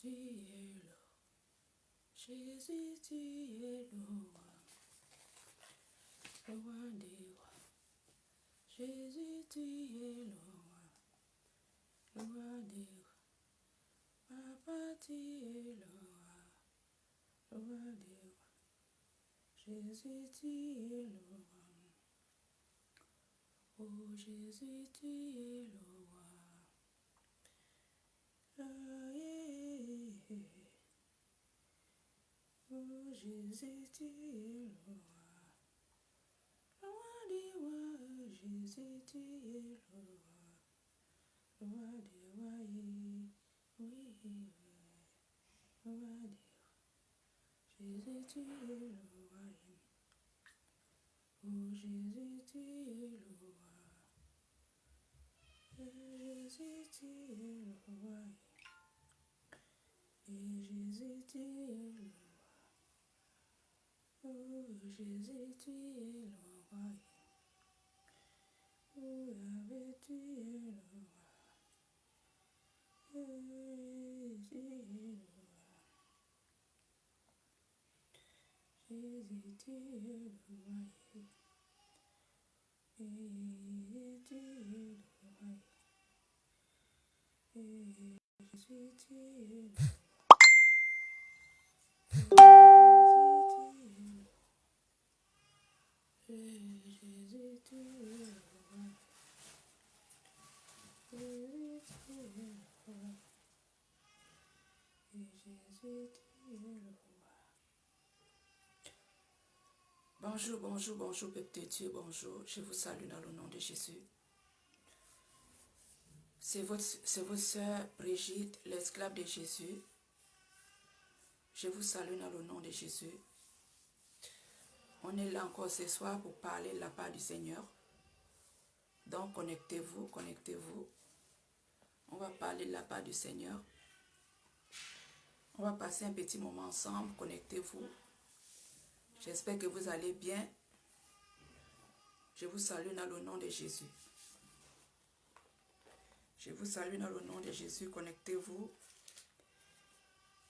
tu es le Jésus, tu es le roi des rois. Jésus, tu es le roi des rois. Papa, tu es le roi des rois. Jésus, tu es le roi. Oh Jésus, tu es le roi. Oh Jésus, tu es le roi des rois. Jésus, tu es le roi des rois. Oui, roi des rois. Jésus, tu es le roi. Oh Jésus, tu es le roi. Jésus, tu es le roi. Et Jésus, tu es le roi. Oh Jésus, tu es le roi. Oh Yahvé, tu es le roi. Jésus tu es le roi. Jésus, tu es le roi. Et tu es le roi. Et Jésus, tu es le roi. Jésus, tu es le roi. Jésus, tu es le roi. Et Jésus, tu es le roi. Bonjour, bonjour, bonjour, peuple de Dieu, bonjour. Je vous salue dans le nom de Jésus. C'est votre sœur Brigitte, l'esclave de Jésus. Je vous salue dans le nom de Jésus. On est là encore ce soir pour parler de la part du Seigneur. Donc connectez-vous, connectez-vous. On va parler de la part du Seigneur. On va passer un petit moment ensemble, connectez-vous. J'espère que vous allez bien. Je vous salue dans le nom de Jésus. Je vous salue dans le nom de Jésus, connectez-vous.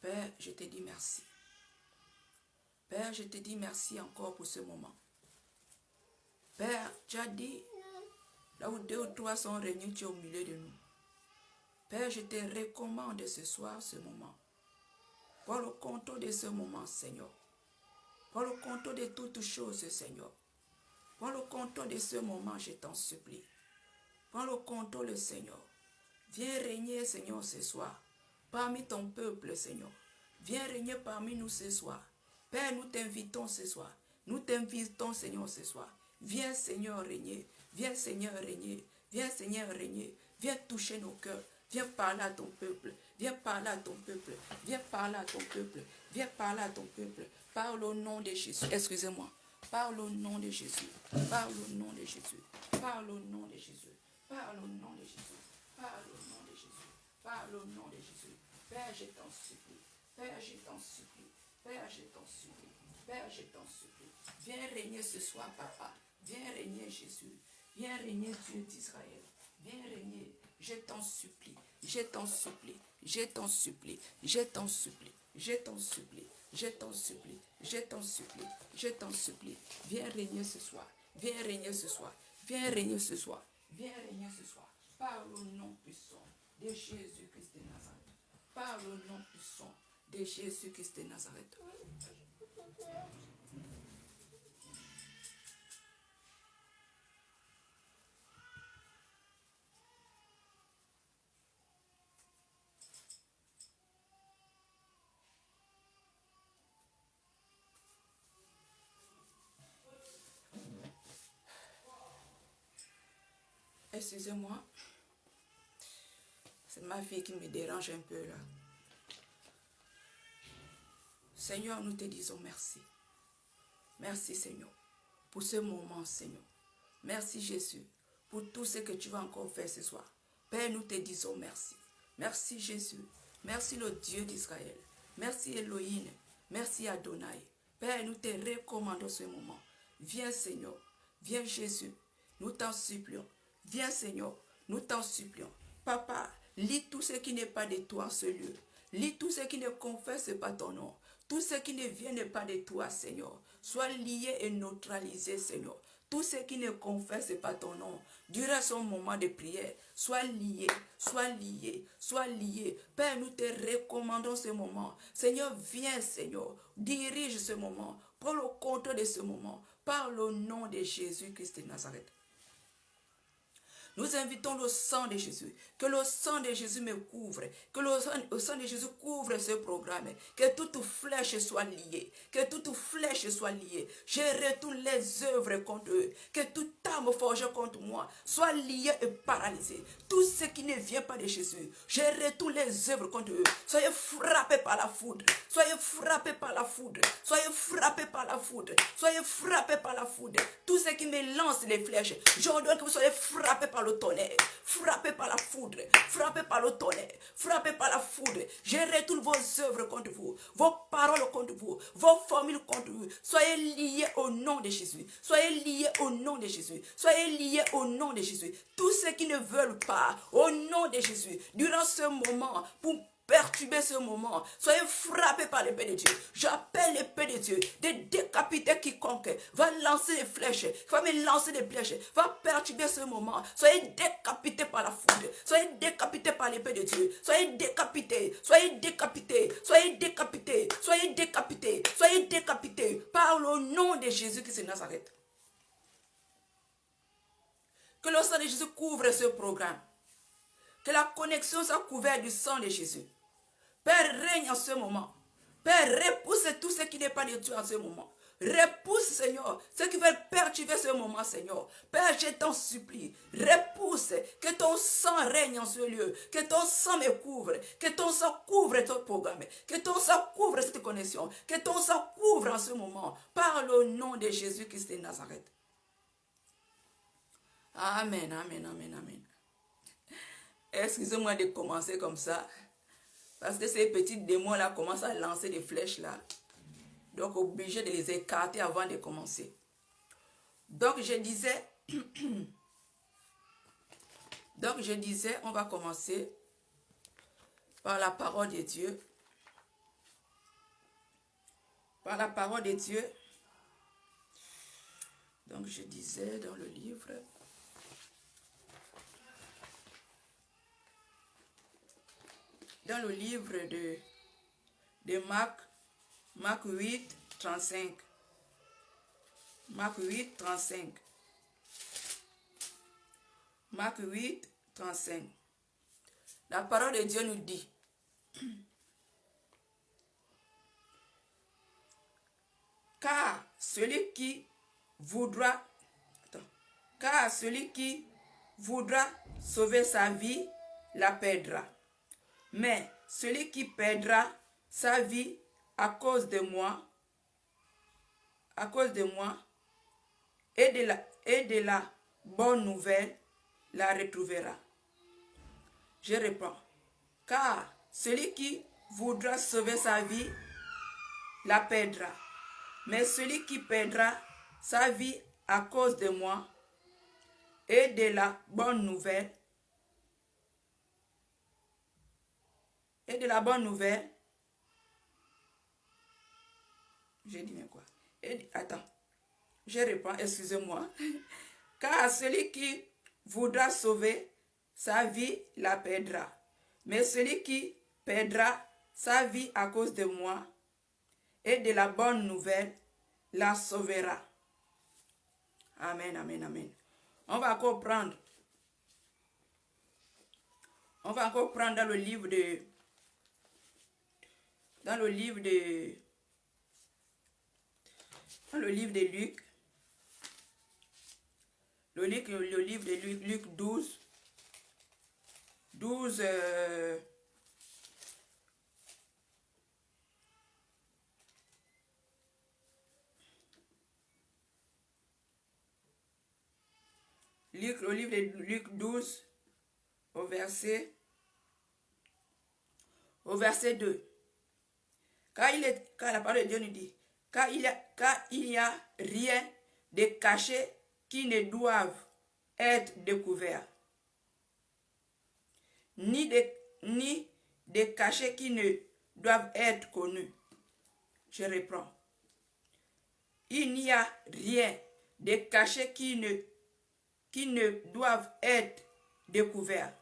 Père, je te dis merci. Père, je te dis merci encore pour ce moment. Père, tu as dit, là où 2 ou 3 sont réunis, tu es au milieu de nous. Père, je te recommande ce soir ce moment. Prends le contrôle de ce moment, Seigneur. Prends le contrôle de toutes choses, Seigneur. Prends le contrôle de ce moment, je t'en supplie. Prends le contrôle, Seigneur. Viens régner, Seigneur, ce soir. Parmi ton peuple, Seigneur. Viens régner parmi nous ce soir. Père, nous t'invitons ce soir. Nous t'invitons, Seigneur, ce soir. Viens, Seigneur, régner. Viens, Seigneur, régner. Viens, Seigneur, régner. Viens toucher nos cœurs. Viens parler à ton peuple. Viens parler à ton peuple. Viens parler à ton peuple. Viens parler à ton peuple. Parle au nom de Jésus. Excusez-moi. Parle au nom de Jésus. Parle au nom de Jésus. Parle au nom de Jésus. Parle au nom de Jésus. Parle au nom de Jésus. Parle au nom de Jésus. Père, je t'en supplie. Père, je t'en supplie. Père, je t'en supplie. Père, je t'en supplie. Viens régner ce soir, papa. Viens régner, Jésus. Viens régner, Dieu d'Israël. Viens régner. Je t'en supplie. Je t'en supplie. Je t'en supplie. Je t'en supplie. Je t'en supplie. Je t'en supplie. Je t'en supplie. Je t'en supplie. Viens régner ce soir. Viens régner ce soir. Viens régner ce soir. Viens régner ce soir. Parle au nom puissant de Jésus-Christ de Nazareth. Parle au nom puissant de Jésus-Christ de Nazareth. Excusez-moi. C'est ma fille qui me dérange un peu là. Seigneur, nous te disons merci. Merci Seigneur pour ce moment, Seigneur. Merci Jésus pour tout ce que tu vas encore faire ce soir. Père, nous te disons merci. Merci Jésus. Merci le Dieu d'Israël. Merci Elohim. Merci Adonai. Père, nous te recommandons ce moment. Viens Seigneur. Viens Jésus. Nous t'en supplions. Viens Seigneur. Nous t'en supplions. Papa, lis tout ce qui n'est pas de toi en ce lieu. Lis tous ceux qui ne confessent pas ton nom. Tous ceux qui ne viennent pas de toi, Seigneur. Sois liés et neutralisés, Seigneur. Tous ceux qui ne confessent pas ton nom, durant son moment de prière, sois liés, sois liés, sois liés. Père, nous te recommandons ce moment. Seigneur, viens, Seigneur, dirige ce moment, prends le contrôle de ce moment, par le nom de Jésus-Christ de Nazareth. Nous invitons le sang de Jésus. Que le sang de Jésus me couvre. Que le sang de Jésus couvre ce programme. Que toute flèche soit liée. Que toute flèche soit liée. Je retourne les œuvres contre eux. Que toute arme forgée contre moi soit liée et paralysée. Tout ce qui ne vient pas de Jésus, je retourne les œuvres contre eux. Soyez frappés par la foudre. Soyez frappés par la foudre. Soyez frappés par la foudre. Soyez frappés par la foudre. Tout ce qui me lance les flèches, j'ordonne que vous soyez frappés par le tonnerre, frappés par la foudre, frappés par le tonnerre, frappés par la foudre. Je retourne vos œuvres contre vous, vos paroles contre vous, vos formules contre vous. Soyez liés au nom de Jésus. Soyez liés au nom de Jésus. Soyez liés au nom de Jésus. Tous ceux qui ne veulent pas, au nom de Jésus, durant ce moment, pour perturber ce moment, soyez frappés par l'épée de Dieu. J'appelle l'épée de Dieu de décapiter quiconque va lancer des flèches, va me lancer des flèches, va perturber ce moment. Soyez décapités par la foudre, soyez décapités par l'épée de Dieu, soyez décapités, soyez décapités, soyez décapités, soyez décapités, soyez décapités par le nom de Jésus-Christ de Nazareth. Que le sang de Jésus couvre ce programme. Que la connexion soit couverte du sang de Jésus. Père, règne en ce moment. Père, repousse tout ce qui n'est pas de toi en ce moment. Repousse, Seigneur, ceux qui veulent perturber ce moment, Seigneur. Père, je t'en supplie. Repousse, que ton sang règne en ce lieu. Que ton sang me couvre. Que ton sang couvre ton programme. Que ton sang couvre cette connexion. Que ton sang couvre en ce moment. Par le nom de Jésus-Christ de Nazareth. Amen, amen, amen, amen. Excusez-moi de commencer comme ça. Parce que ces petits démons-là commencent à lancer des flèches-là. Donc, obligé de les écarter avant de commencer. Donc, je disais, on va commencer par la parole de Dieu. Par la parole de Dieu. Donc, je disais dans le livre... Dans le livre de Marc 8, 35. Marc 8, 35. Marc 8, 35. La parole de Dieu nous dit, car celui qui voudra sauver sa vie, la perdra. Mais celui qui perdra sa vie à cause de moi et de la bonne nouvelle, la retrouvera. Je réponds, car celui qui voudra sauver sa vie, la perdra. Mais celui qui perdra sa vie à cause de moi et de la bonne nouvelle, j'ai dit mais quoi? Attends, je réponds, excusez-moi. Car celui qui voudra sauver sa vie la perdra. Mais celui qui perdra sa vie à cause de moi et de la bonne nouvelle la sauvera. Amen, amen, amen. On va encore prendre dans le livre de Luc. Le livre de Luc 12. Le livre de Luc 12, au verset 2. Car la parole de Dieu nous dit, car il n'y a rien de caché qui ne doive être découvert, ni des cachets qui ne doivent être connus. Je reprends. Il n'y a rien de cachets qui ne doivent être découverts,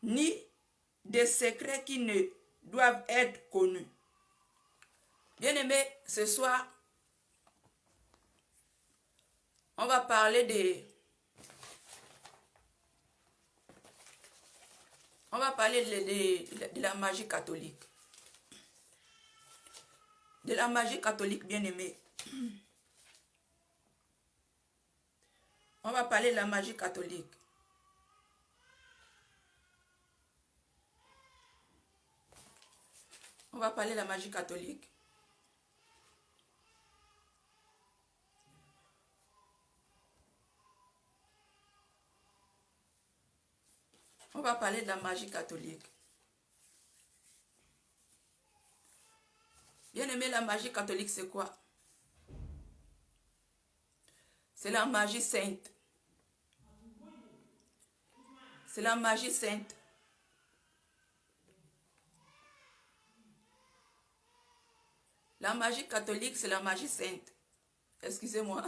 ni de secrets qui ne doivent être connus. Bien-aimés, ce soir, on va parler de la magie catholique. De la magie catholique, bien-aimés. On va parler de la magie catholique. On va parler de la magie catholique. On va parler de la magie catholique. Bien-aimé, la magie catholique, c'est quoi? C'est la magie sainte. C'est la magie sainte. La magie catholique, c'est la magie sainte. Excusez-moi.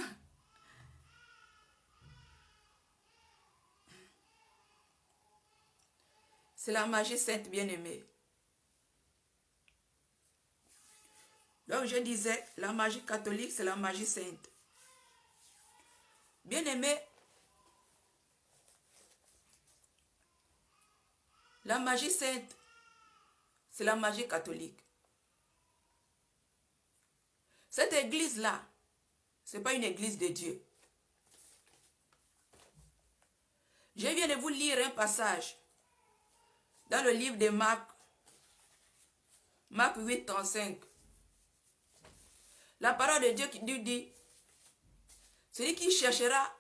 C'est la magie sainte, bien-aimée. Donc je disais, la magie catholique, c'est la magie sainte. Bien-aimé, la magie sainte, c'est la magie catholique. Cette église-là, ce n'est pas une église de Dieu. Je viens de vous lire un passage dans le livre de Marc, Marc 8, 35. La parole de Dieu qui dit, celui qui cherchera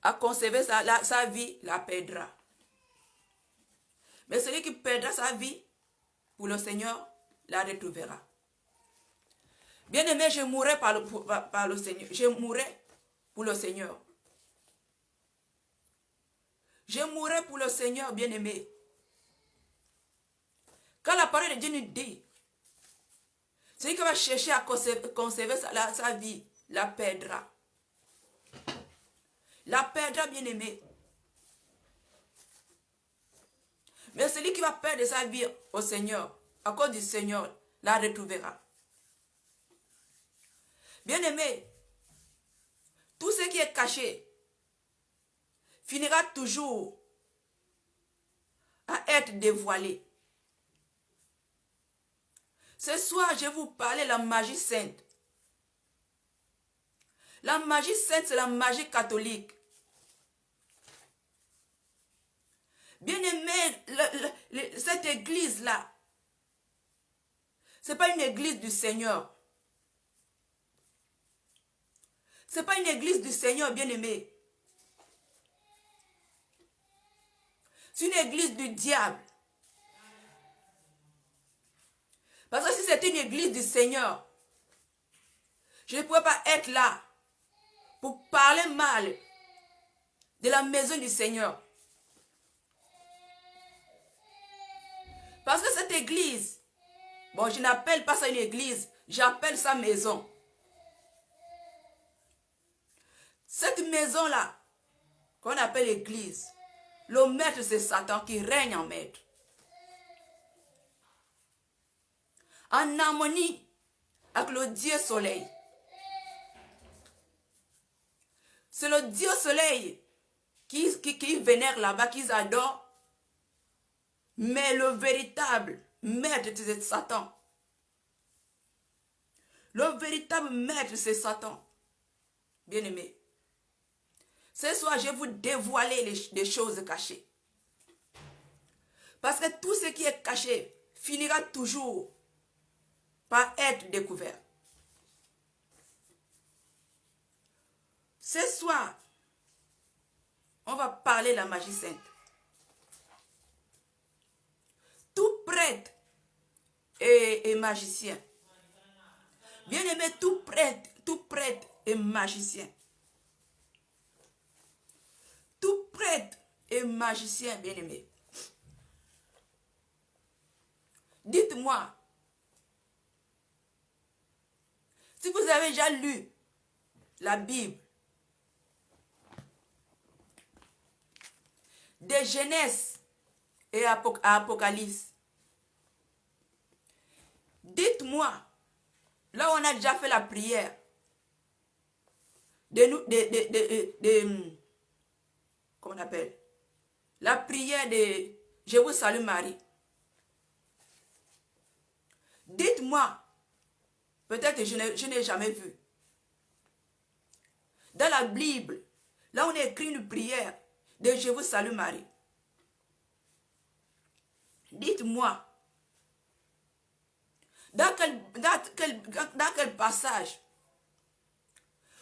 à conserver sa vie la perdra. Mais celui qui perdra sa vie pour le Seigneur la retrouvera. Bien-aimé, je mourrai par le Seigneur. Je mourrai pour le Seigneur. Je mourrai pour le Seigneur, bien-aimé. Quand la parole de Dieu nous dit, celui qui va chercher à conserver sa vie, la perdra. La perdra, bien-aimé. Mais celui qui va perdre sa vie au Seigneur, à cause du Seigneur, la retrouvera. Bien-aimé, tout ce qui est caché finira toujours à être dévoilé. Ce soir, je vais vous parler de la magie sainte. La magie sainte, c'est la magie catholique. Bien-aimé, cette église-là, ce n'est pas une église du Seigneur. Ce n'est pas une église du Seigneur, bien-aimé. C'est une église du diable. Parce que si c'était une église du Seigneur, je ne pourrais pas être là pour parler mal de la maison du Seigneur. Parce que cette église, bon, je n'appelle pas ça une église, j'appelle ça maison. Cette maison-là, qu'on appelle église, le maître c'est Satan qui règne en maître. En harmonie avec le Dieu soleil. C'est le Dieu soleil qui vénère là-bas, qu'ils adorent. Mais le véritable maître, c'est Satan. Le véritable maître, c'est Satan. Bien-aimé. Ce soir, je vais vous dévoiler les choses cachées. Parce que tout ce qui est caché finira toujours par être découvert. Ce soir, on va parler de la magie sainte. Tout prêtre et magicien. Bien-aimé, tout prêtre et magicien. Tout prêtre et magicien, bien-aimé. Dites-moi, si vous avez déjà lu la Bible, de Genèse et Apocalypse, dites-moi, là où on a déjà fait la prière, comment on appelle? La prière de Je vous salue Marie. Dites-moi, peut-être que je n'ai jamais vu. Dans la Bible, là on a écrit une prière de Je vous salue Marie. Dites-moi, dans quel passage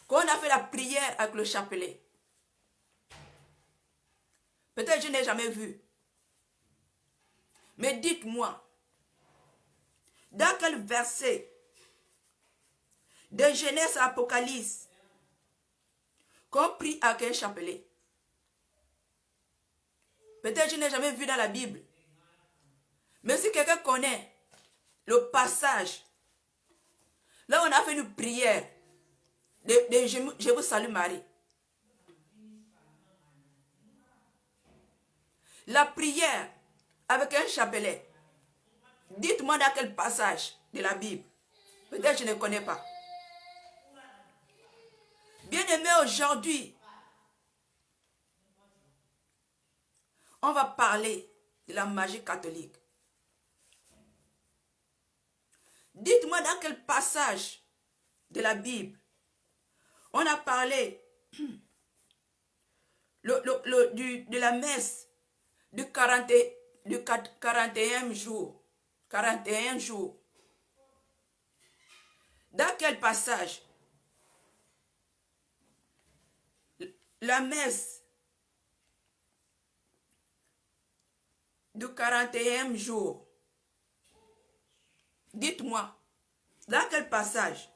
qu'on a fait la prière avec le chapelet? Peut-être que je n'ai jamais vu. Mais dites-moi, dans quel verset de Genèse à Apocalypse qu'on prie avec un chapelet? Peut-être que je n'ai jamais vu dans la Bible. Mais si quelqu'un connaît le passage, là on a fait une prière de Je vous salue Marie. La prière avec un chapelet. Dites-moi dans quel passage de la Bible. Peut-être que je ne connais pas. Bien-aimés, aujourd'hui, on va parler de la magie catholique. Dites-moi dans quel passage de la Bible on a parlé de la messe du 41 jours. 41 jours. Dans quel passage la messe du 41e jour? Dites-moi, dans quel passage?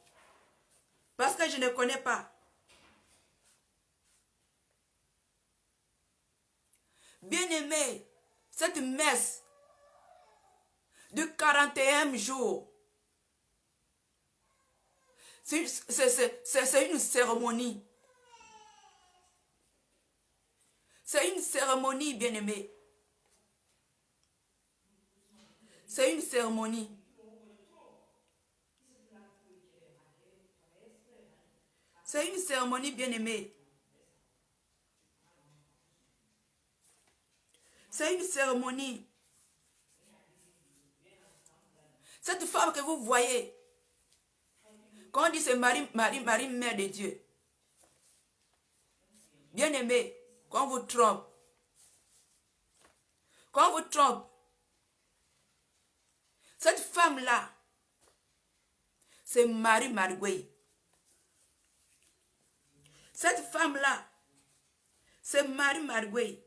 Parce que je ne connais pas. Bien-aimé, cette messe du 41e jour, c'est une cérémonie. C'est une cérémonie, bien-aimé. C'est une cérémonie. C'est une cérémonie, bien-aimée. C'est une cérémonie. Cette femme que vous voyez, quand on dit c'est Marie, Mère de Dieu. Bien-aimé, quand on vous trompe, cette femme-là, c'est Marie Marguerite. Cette femme-là, c'est Marie Marguerite.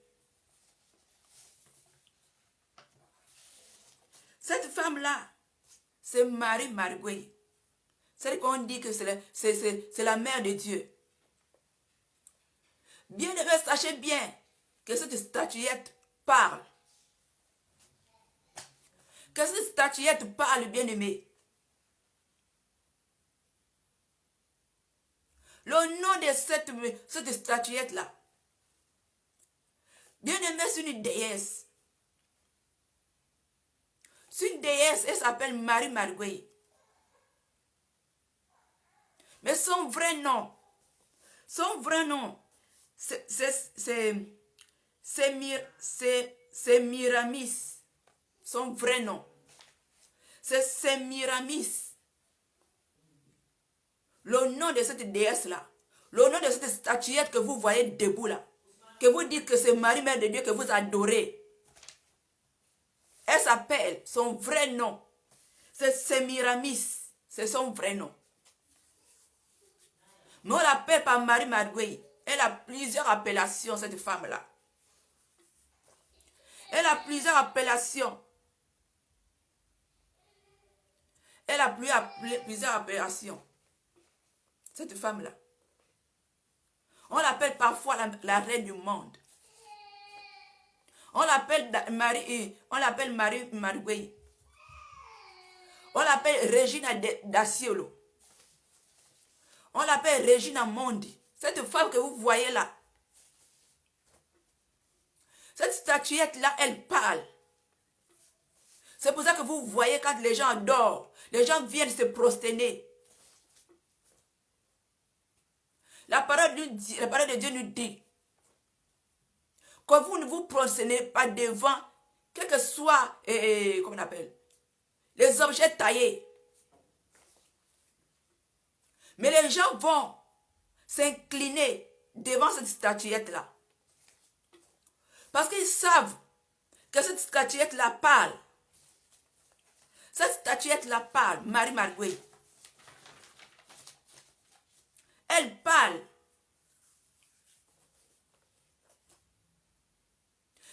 Cette femme-là, c'est Marie Marguerite. C'est qu'on dit que c'est la mère de Dieu. Bien-aimé, sachez bien que cette statuette parle. Que cette statuette parle, bien-aimé. Le nom de cette statuette-là, bien-aimé, c'est une déesse. C'est une déesse, elle s'appelle Marie Marguerite. Mais son vrai nom, c'est Miramis. Son vrai nom, c'est Sémiramis. Le nom de cette déesse-là, le nom de cette statuette que vous voyez debout là, que vous dites que c'est Marie, Mère de Dieu, que vous adorez, elle s'appelle, son vrai nom, c'est Sémiramis. C'est son vrai nom. Mais on l'appelle pas Marie Marguerite. Elle a plusieurs appellations, cette femme-là. Elle a plusieurs appellations. Elle a plusieurs appellations. Cette femme-là. On l'appelle parfois la reine du monde. On l'appelle Marie Marguerite. On l'appelle Regina Daciolo. On l'appelle Regina Mondi. Cette femme que vous voyez là. Cette statuette-là, elle parle. C'est pour ça que vous voyez quand les gens dorment, les gens viennent se prosterner. La parole de Dieu nous dit que vous ne vous prosternez pas devant, quel que soit, comment on appelle, les objets taillés. Mais les gens vont s'incliner devant cette statuette-là. Parce qu'ils savent que cette statuette-là parle. Cette statuette-là parle, Marie Marguerite. Elle parle.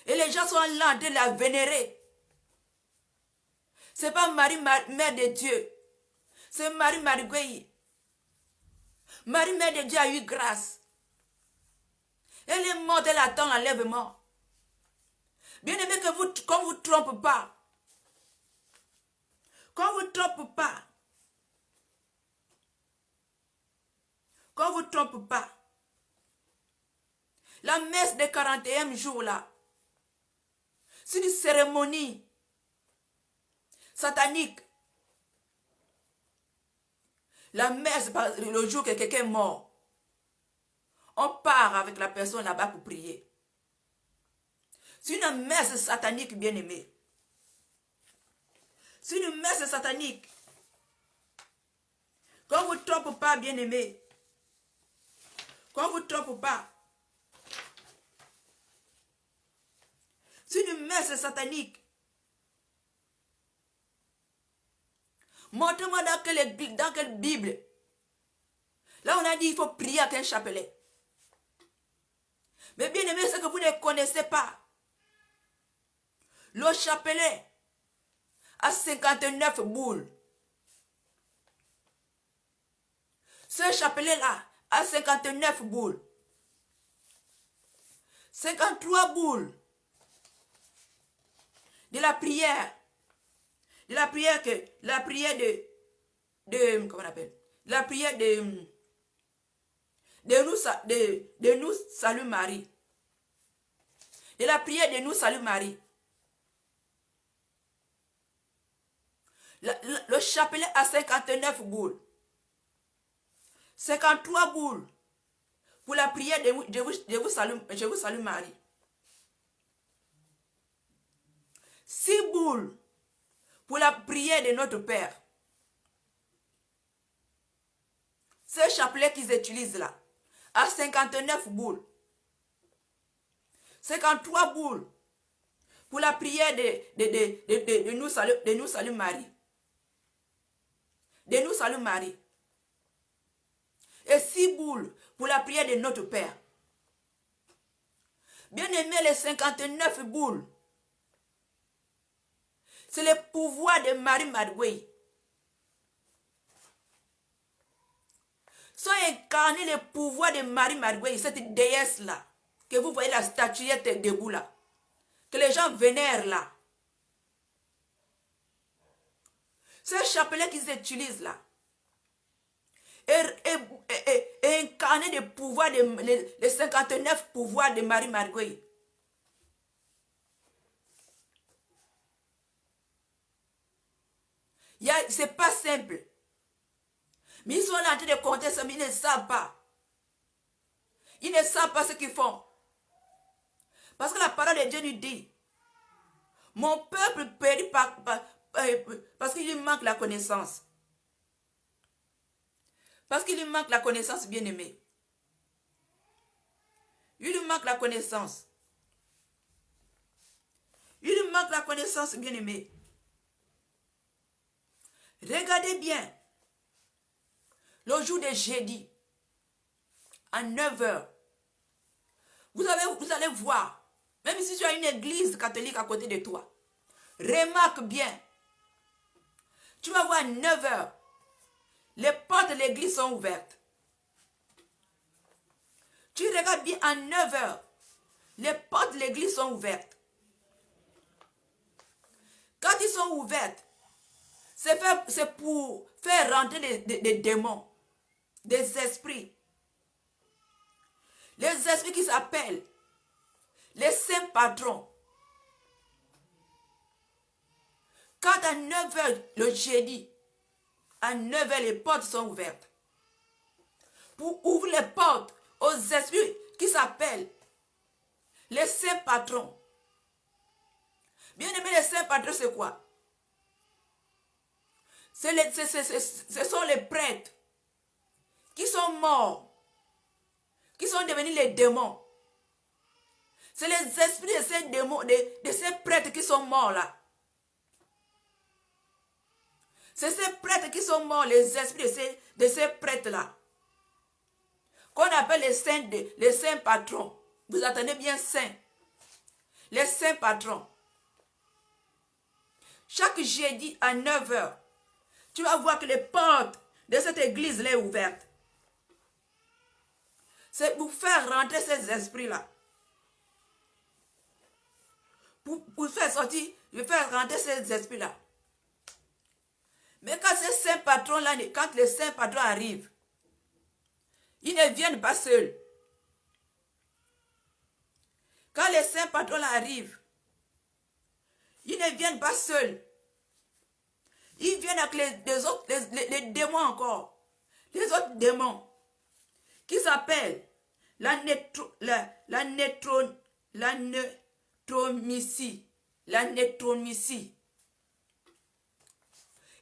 Et les gens sont là de la vénérer. Ce n'est pas Marie, Mère de Dieu. C'est Marie Marguerite. Marie, Mère de Dieu, a eu grâce. Elle est morte, elle attend l'enlèvement. Bien aimé, qu'on ne vous trompe pas. Qu'on ne vous trompe pas. Qu'on ne vous trompe pas. La messe des 41 jours là, c'est une cérémonie satanique. La messe, le jour que quelqu'un est mort, on part avec la personne là-bas pour prier. C'est une messe satanique, bien aimée. C'est une messe satanique. Qu'on ne vous trompe pas, bien aimé. Qu'on ne vous trompe pas. C'est une messe satanique. Montre-moi dans quelle Bible. Là, on a dit qu'il faut prier avec un chapelet. Mais bien aimé, c'est que vous ne connaissez pas. Le chapelet a 59 boules. Ce chapelet-là a 59 boules. 53 boules de la prière. De la prière comment on appelle? La prière de nous salue Marie. De la prière de nous salue Marie. Le chapelet a 59 boules. 53 boules pour la prière de je vous salue Marie. 6 boules pour la prière de notre Père. Ce chapelet qu'ils utilisent là a 59 boules. 53 boules pour la prière de nous salue Marie. De nous salue Marie. Et 6 boules pour la prière de notre Père. Bien aimé, les 59 boules, c'est le pouvoir de Marie Marguerite. Sont incarné le pouvoir de Marie Marguerite, cette déesse-là, que vous voyez la statuette debout là, que les gens vénèrent là. Ce chapelet qu'ils utilisent là, est incarné le pouvoir les 59 pouvoirs de Marie Marguerite. C'est pas simple. Mais ils sont là en train de compter ça, mais ils ne savent pas. Ils ne savent pas ce qu'ils font. Parce que la parole de Dieu nous dit, mon peuple périt parce qu'il lui manque la connaissance. Parce qu'il lui manque la connaissance, bien-aimé. Il lui manque la connaissance. Il lui manque la connaissance, bien-aimé. Regardez bien. Le jour de jeudi, à 9h, vous allez voir, même si tu as une église catholique à côté de toi, remarque bien, tu vas voir à 9h, les portes de l'église sont ouvertes. Tu regardes bien à 9h, les portes de l'église sont ouvertes. Quand ils sont ouvertes, C'est pour faire rentrer des démons, des esprits. Les esprits qui s'appellent les saints patrons. Quand à 9h le jeudi, à 9h les portes sont ouvertes. Pour ouvrir les portes aux esprits qui s'appellent les saints patrons. Bien aimé, les saints patrons, c'est quoi? Ce sont les prêtres qui sont morts, qui sont devenus les démons. C'est les esprits de ces démons, de ces prêtres qui sont morts là. C'est ces prêtres qui sont morts, les esprits de ces prêtres-là, qu'on appelle les saints patrons. Vous attendez bien saints. Les saints patrons. Chaque jeudi à 9h, tu vas voir que les portes de cette église-là sont ouvertes. C'est pour faire rentrer ces esprits-là. Pour faire sortir, faire rentrer ces esprits-là. Mais quand ces saints patrons-là, quand les saints patrons arrivent, ils ne viennent pas seuls. Quand les saints patrons-là arrivent, ils ne viennent pas seuls. Ils viennent avec les démons encore. Les autres démons qui s'appellent la neutromicie.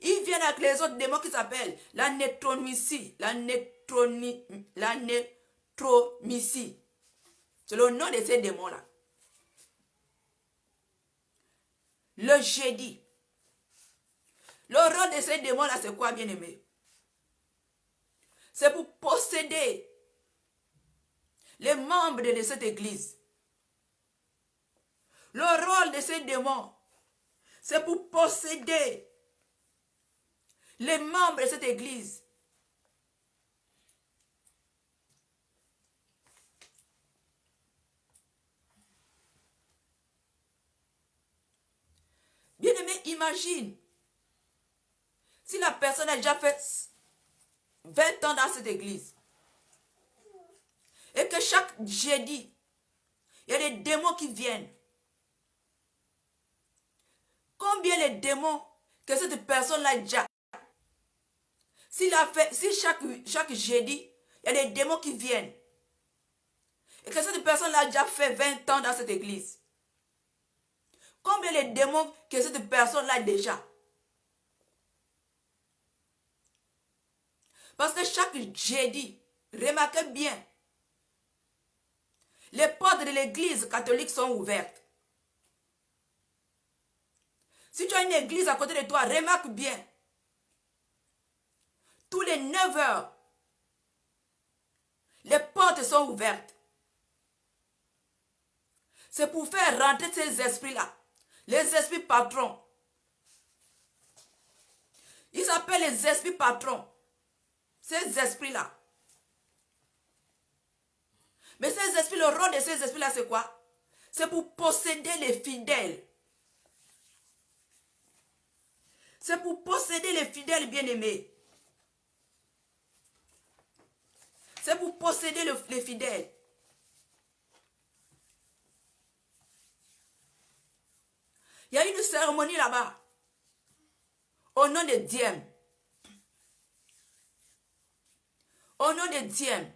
Ils viennent avec les autres démons qui s'appellent la neutromicie. C'est le nom de ces démons-là. Le jeudi. Le rôle de ces démons-là, c'est quoi, bien aimé? C'est pour posséder les membres de cette église. Le rôle de ces démons, c'est pour posséder les membres de cette église. Bien-aimé, imagine si la personne a déjà fait 20 ans dans cette église et que chaque jeudi, il y a des démons qui viennent. Combien les démons que cette personne-là a déjà? Si chaque jeudi, il y a des démons qui viennent et que cette personne-là a déjà fait 20 ans dans cette église. Combien les démons que cette personne-là a déjà? Parce que chaque jeudi, remarquez bien, les portes de l'église catholique sont ouvertes. Si tu as une église à côté de toi, remarque bien. Tous les 9 heures, les portes sont ouvertes. C'est pour faire rentrer ces esprits-là. Les esprits patrons. Ils s'appellent les esprits patrons. Ces esprits-là. Mais ces esprits, le rôle de ces esprits-là, c'est quoi? C'est pour posséder les fidèles. C'est pour posséder les fidèles bien-aimés. C'est pour posséder les fidèles. Il y a une cérémonie là-bas. Au nom de Diem. Au nom de Diem.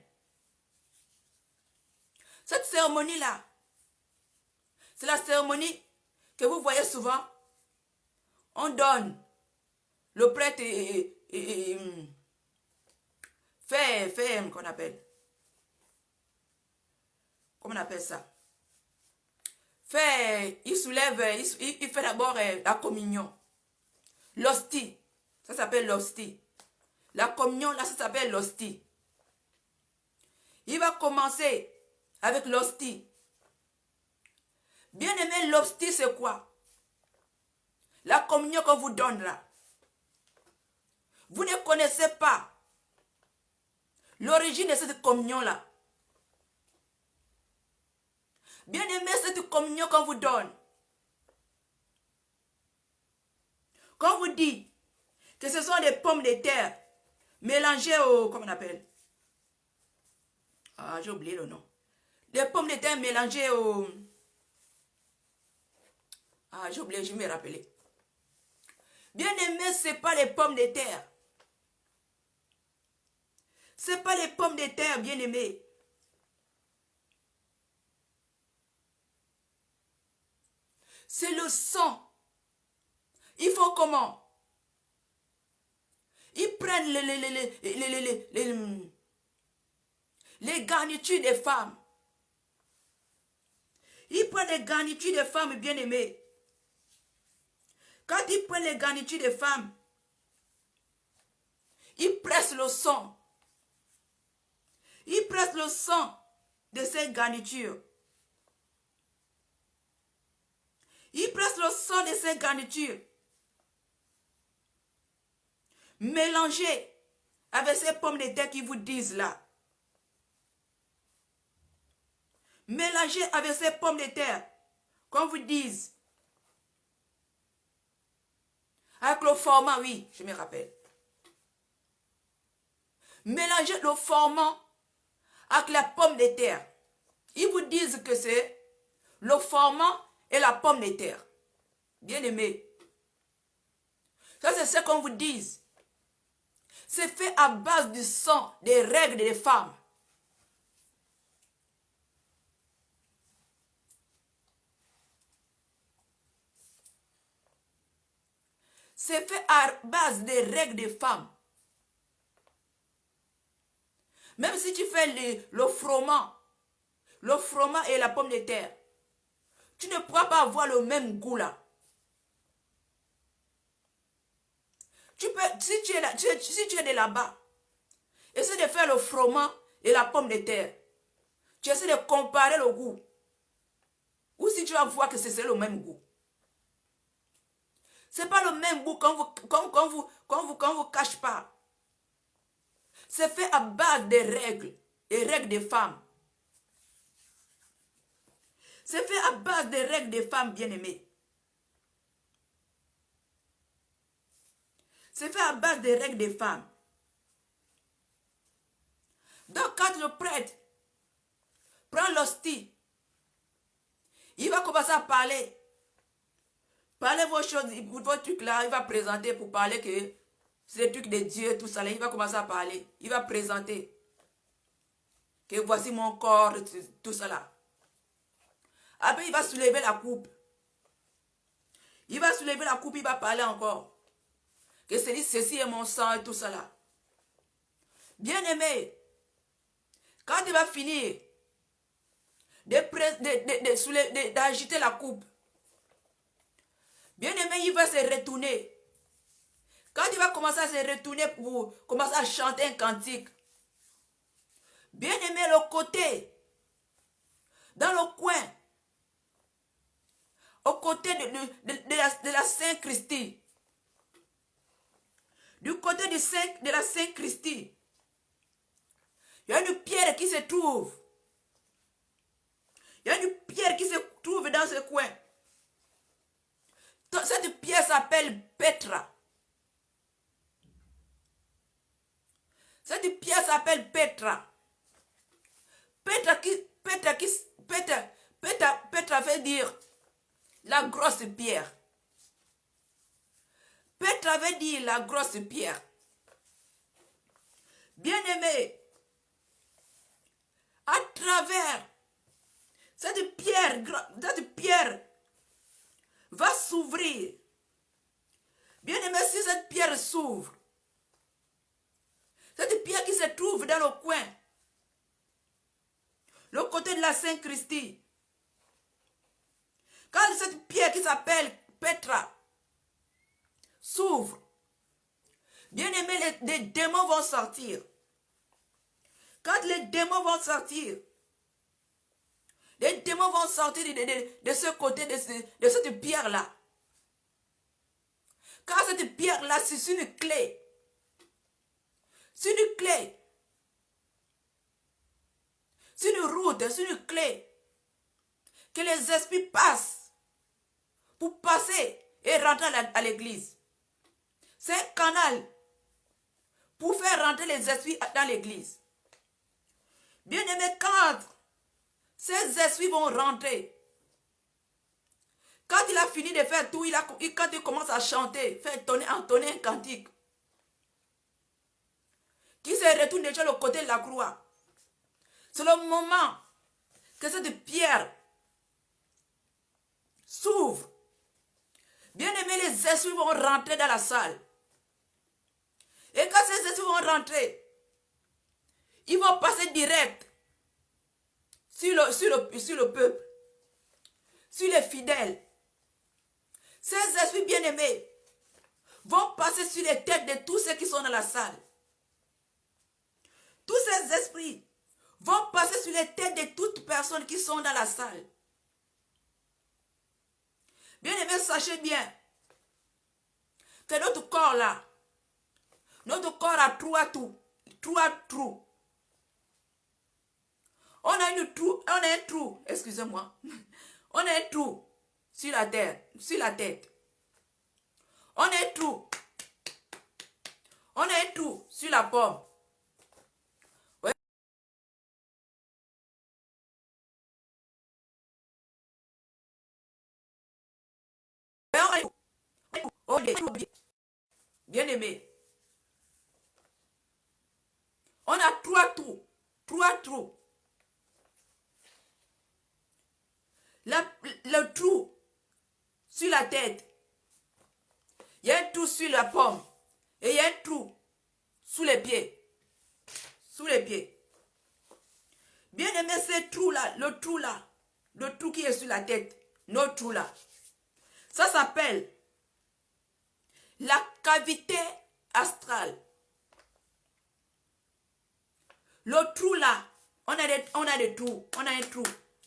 Cette cérémonie-là, c'est la cérémonie que vous voyez souvent. On donne. Le prêtre fait, qu'on appelle. Comment on appelle ça? Il soulève, il fait d'abord la communion. L'hostie, ça s'appelle l'hostie. La communion, là, ça s'appelle l'hostie. Il va commencer avec l'hostie. Bien aimé, l'hostie, c'est quoi? La communion qu'on vous donne là. Vous ne connaissez pas l'origine de cette communion-là. Bien aimé, cette communion qu'on vous donne. Quand vous dit que ce sont des pommes de terre mélangées au... Comment on appelle? Ah, j'ai oublié le nom. Des pommes de terre mélangées au... Ah, j'ai oublié, je vais me rappeler. Bien-aimé, ce n'est pas les pommes de terre. Ce n'est pas les pommes de terre, bien-aimé. C'est le sang. Il faut comment? Ils prennent les garnitures des femmes. Ils prennent les garnitures des femmes bien-aimées. Quand ils prennent les garnitures des femmes, ils pressent le sang. Ils pressent le sang de ces garnitures. Ils pressent le sang de ces garnitures. Mélangez avec ces pommes de terre qui vous disent là. Mélangez avec ces pommes de terre qu'on vous dise. Avec le format, oui, je me rappelle. Mélangez le format avec la pomme de terre. Ils vous disent que c'est le format et la pomme de terre. Bien aimé. Ça, c'est ce qu'on vous dit. C'est fait à base du sang, des règles des femmes. C'est fait à base des règles des femmes. Même si tu fais le froment et la pomme de terre, tu ne pourras pas avoir le même goût là. Tu peux, si tu es de là-bas, essaie de faire le froment et la pomme de terre. Tu essaies de comparer le goût. Ou si tu vas voir que c'est le même goût. Ce n'est pas le même goût qu'on vous cache pas. C'est fait à base des règles des femmes. C'est fait à base des règles des femmes bien-aimées. C'est fait à base des règles des femmes. Donc quand le prêtre prend l'hostie, il va commencer à parler. Parlez vos choses, vos trucs là, il va présenter pour parler que c'est des trucs de Dieu, tout ça là, il va commencer à parler. Il va présenter que voici mon corps, tout ça là. Après, il va soulever la coupe. Il va soulever la coupe, il va parler encore. Que ceci est mon sang et tout ça là. Bien aimé, quand il va finir d'agiter la coupe, bien aimé, il va se retourner. Quand il va commencer à se retourner pour commencer à chanter un cantique, bien aimé, le côté, dans le coin, au côté de la Saint-Christie, du côté de la Saint-Christie, il y a une pierre qui se trouve. Il y a une pierre qui se trouve dans ce coin. Cette pierre s'appelle Petra. Cette pierre s'appelle Petra. Petra veut dire la grosse pierre. Petra veut dire la grosse pierre. Bien-aimé, à travers cette pierre va s'ouvrir. Bien-aimé, si cette pierre s'ouvre, cette pierre qui se trouve dans le coin, le côté de la Saint-Christie, quand cette pierre qui s'appelle Petra s'ouvre, bien-aimé, les démons vont sortir. Quand les démons vont sortir, les démons vont sortir de ce côté, de cette pierre-là. Car cette pierre-là, c'est une clé. C'est une clé. C'est une route, c'est une clé. Que les esprits passent pour passer et rentrer à l'église. C'est un canal pour faire rentrer les esprits dans l'église. Bien aimé, quand ces esprits vont rentrer, quand il a fini de faire tout, quand il commence à chanter, faire entonner un cantique, qui se retourne déjà le côté de la croix, c'est le moment que cette pierre s'ouvre. Bien aimé, les esprits vont rentrer dans la salle. Et quand ces esprits vont rentrer, ils vont passer direct sur le peuple, sur les fidèles. Ces esprits bien-aimés vont passer sur les têtes de tous ceux qui sont dans la salle. Tous ces esprits vont passer sur les têtes de toutes personnes qui sont dans la salle. Bien-aimés, sachez bien que notre corps là, notre corps a trois trous. On a un trou, excusez-moi. On a un trou sur la tête. On a un trou. On a un trou sur la pomme. Ouais. Bien aimé. On a trois trous. Le trou sur la tête. Il y a un trou sur la pomme. Et il y a un trou sous les pieds. Sous les pieds. Bien aimé, ce trou-là, le trou qui est sur la tête, notre trou-là, ça s'appelle la cavité astrale. Le trou là, on a des trous. On a un trou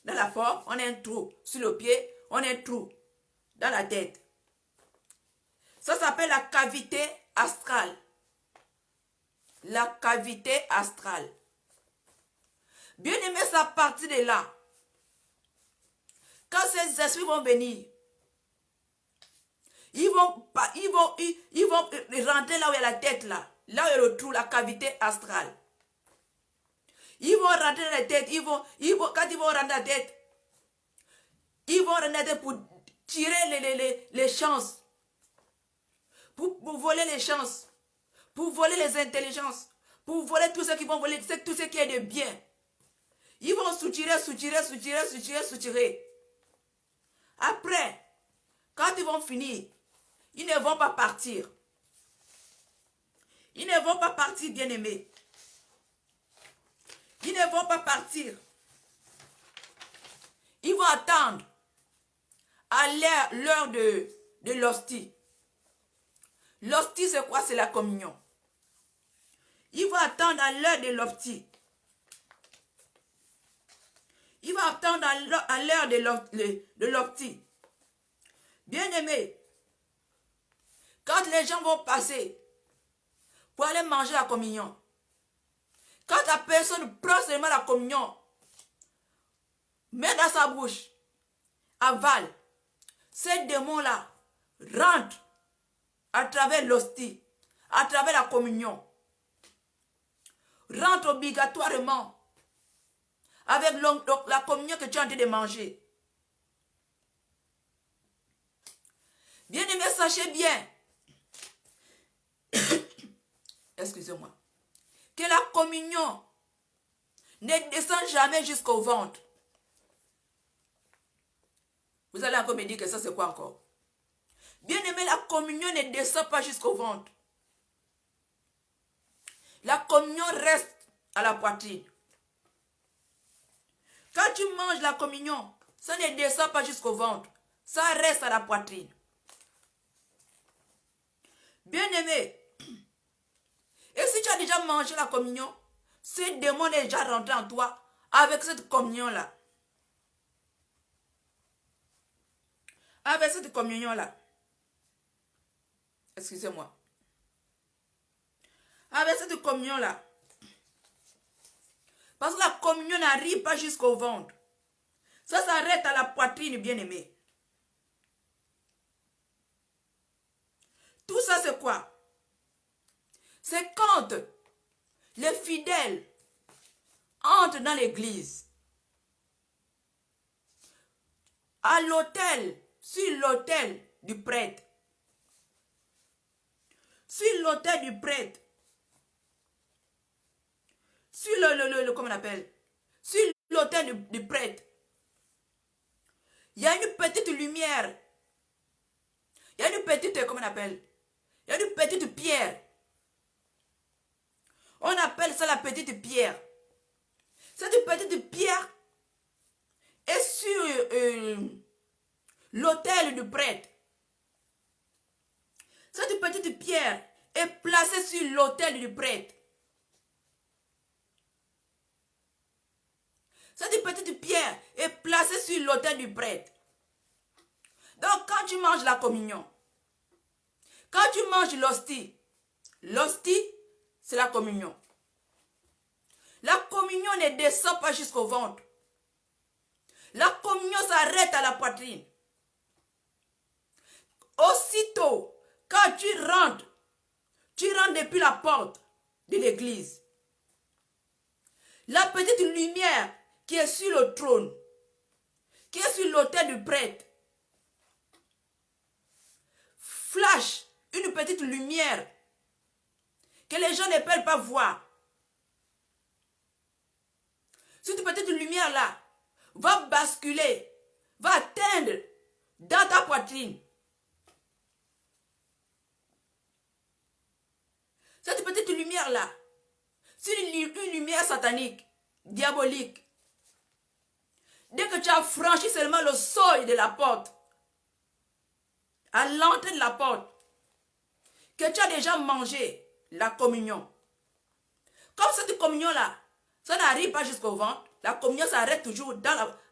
dans la pomme, on a un trou sur le pied, on a un trou dans la tête. Ça s'appelle la cavité astrale. La cavité astrale. Bien aimé, c'est à partir de là. Quand ces esprits vont venir, ils vont rentrer là où il y a la tête là. Là où il y a le trou, la cavité astrale. Ils vont rentrer dans la tête, quand ils vont rentrer dans la tête, ils vont rentrer dans la tête pour tirer les chances. Pour voler les chances. Pour voler les intelligences. Pour voler tout ce qui vont voler, tout ce qui est de bien. Ils vont soutirer. Après, quand ils vont finir, ils ne vont pas partir. Ils ne vont pas partir, bien-aimés. Ils ne vont pas partir. Ils vont attendre à l'heure de l'hostie. L'hostie, c'est quoi? C'est la communion. Ils vont attendre à l'heure de l'hostie. Ils vont attendre à l'heure de l'hostie. Bien-aimés, quand les gens vont passer pour aller manger la communion, quand la personne prend seulement la communion, met dans sa bouche, avale, ces démons-là rentrent à travers l'hostie, à travers la communion, rentrent obligatoirement avec la communion que tu es en train de manger. Bien-aimés, sachez bien, excusez-moi, que la communion ne descend jamais jusqu'au ventre. Vous allez encore me dire que ça c'est quoi encore? Bien-aimé, la communion ne descend pas jusqu'au ventre. La communion reste à la poitrine. Quand tu manges la communion, ça ne descend pas jusqu'au ventre. Ça reste à la poitrine. Bien-aimé, et si tu as déjà mangé la communion, ce démon est déjà rentré en toi avec cette communion-là. Avec cette communion-là. Excusez-moi. Avec cette communion-là. Parce que la communion n'arrive pas jusqu'au ventre. Ça s'arrête à la poitrine, bien-aimé. Tout ça, c'est quoi? C'est quand les fidèles entrent dans l'église, à l'autel, sur l'autel du prêtre, sur l'autel du prêtre, sur comment on appelle, sur l'autel du prêtre, il y a une petite lumière, il y a une petite, comment on appelle, il y a une petite pierre. On appelle ça la petite pierre. Cette petite pierre est sur l'autel du prêtre. Cette petite pierre est placée sur l'autel du prêtre. Cette petite pierre est placée sur l'autel du prêtre. Donc quand tu manges la communion, quand tu manges l'hostie, l'hostie, c'est la communion. La communion ne descend pas jusqu'au ventre. La communion s'arrête à la poitrine. Aussitôt, quand tu rentres depuis la porte de l'église. La petite lumière qui est sur le trône, qui est sur l'autel du prêtre, flash une petite lumière que les gens ne peuvent pas voir. Cette petite lumière-là va basculer, va atteindre dans ta poitrine. Cette petite lumière-là, c'est une lumière satanique, diabolique. Dès que tu as franchi seulement le seuil de la porte, à l'entrée de la porte, que tu as déjà mangé la communion. Comme cette communion-là, ça n'arrive pas jusqu'au ventre, la communion s'arrête toujours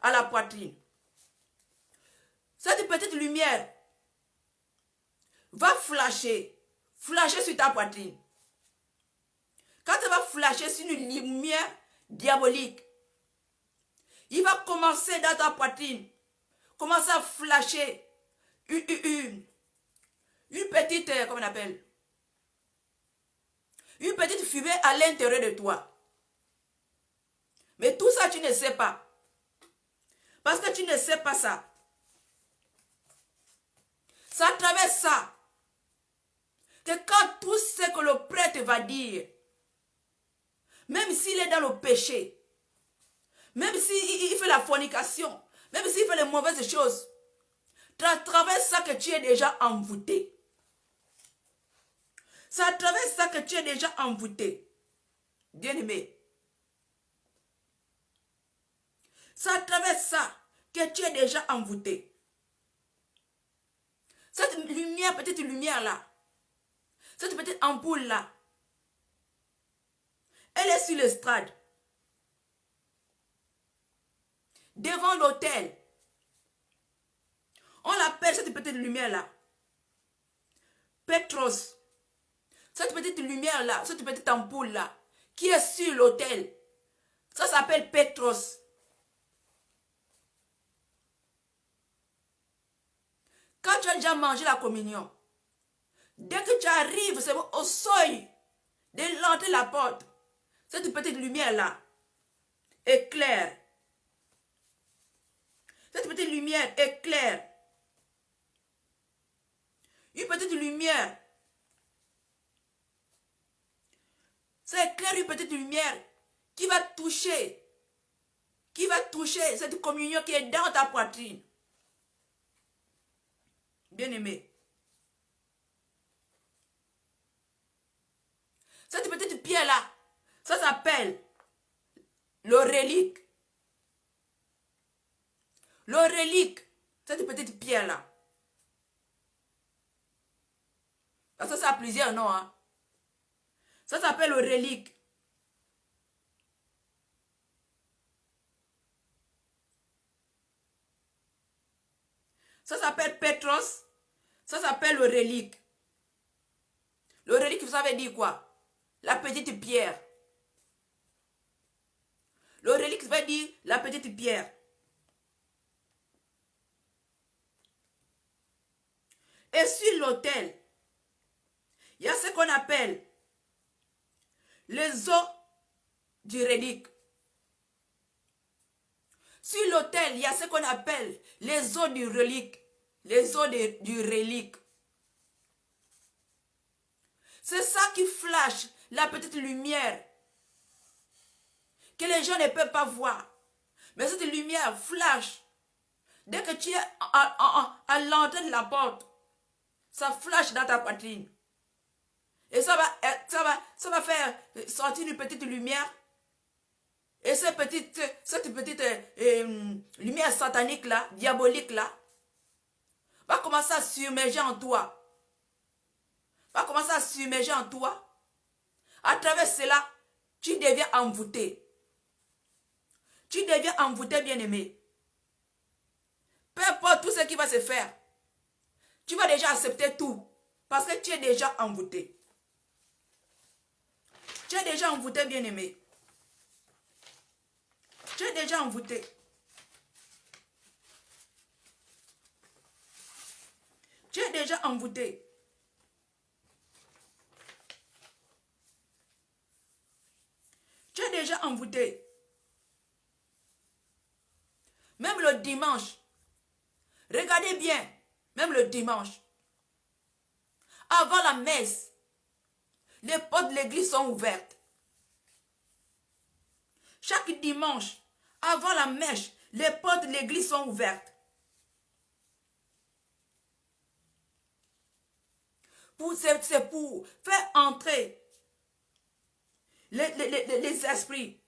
à la poitrine. Cette petite lumière va flasher sur ta poitrine. Quand elle va flasher sur une lumière diabolique, il va commencer dans ta poitrine, commencer à flasher une petite, comment on appelle, une petite fumée à l'intérieur de toi. Mais tout ça, tu ne sais pas. Parce que tu ne sais pas ça. C'est à travers ça que quand tout ce que le prêtre va dire, même s'il est dans le péché, même s'il fait la fornication, même s'il fait les mauvaises choses, c'est à travers ça que tu es déjà envoûté. C'est à travers ça que tu es déjà envoûté. Bien-aimé. C'est à travers ça que tu es déjà envoûté. Cette lumière, petite lumière-là, cette petite ampoule-là, elle est sur l'estrade. Devant l'autel. On l'appelle cette petite lumière-là Petros. Cette petite lumière-là, cette petite ampoule-là, qui est sur l'autel, ça s'appelle Petros. Quand tu as déjà mangé la communion, dès que tu arrives au seuil de l'entrée de la porte, cette petite lumière-là éclaire. Cette petite lumière éclaire. Une petite lumière. Ça éclaire une petite lumière qui va toucher cette communion qui est dans ta poitrine. Bien-aimé. Cette petite pierre-là, ça s'appelle le relique. Le relique, cette petite pierre-là. Ça a plusieurs noms. Hein? Ça s'appelle le relique. Ça s'appelle Petros. Ça s'appelle le relique. Le relique, vous savez dire quoi? La petite pierre. Le relique, ça veut dire la petite pierre. Et sur l'autel, il y a ce qu'on appelle les os du relique. Sur l'autel, il y a ce qu'on appelle les os du relique. Les os du relique. C'est ça qui flash la petite lumière que les gens ne peuvent pas voir. Mais cette lumière flash. Dès que tu es à l'entrée de la porte, ça flash dans ta poitrine. Et ça va faire sortir une petite lumière. Et cette petite lumière satanique là, diabolique là, va commencer à submerger en toi. Va commencer à submerger en toi. À travers cela, tu deviens envoûté. Tu deviens envoûté, bien-aimé. Peu importe tout ce qui va se faire, tu vas déjà accepter tout. Parce que tu es déjà envoûté. Tu es déjà envoûté, bien-aimé. Tu es déjà envoûté. Tu es déjà envoûté. Tu es déjà envoûté. Même le dimanche. Regardez bien. Même le dimanche. Avant la messe, les portes de l'église sont ouvertes. Chaque dimanche, avant la messe, les portes de l'église sont ouvertes. C'est pour faire entrer les esprits.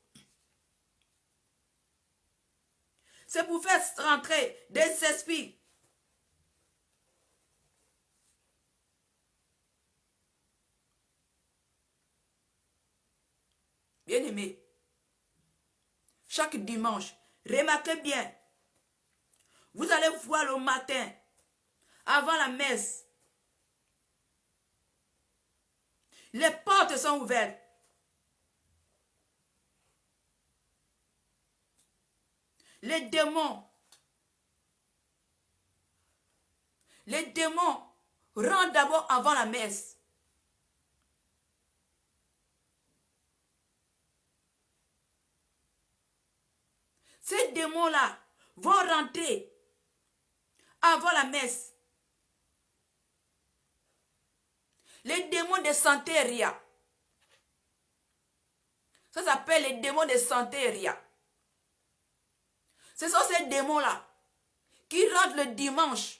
C'est pour faire rentrer des esprits. Bien-aimés, chaque dimanche, remarquez bien, vous allez voir le matin, avant la messe, les portes sont ouvertes. Les démons rentrent d'abord avant la messe. Ces démons-là vont rentrer avant la messe. Les démons de Santeria. Ça s'appelle les démons de Santeria. Ce sont ces démons-là qui rentrent le dimanche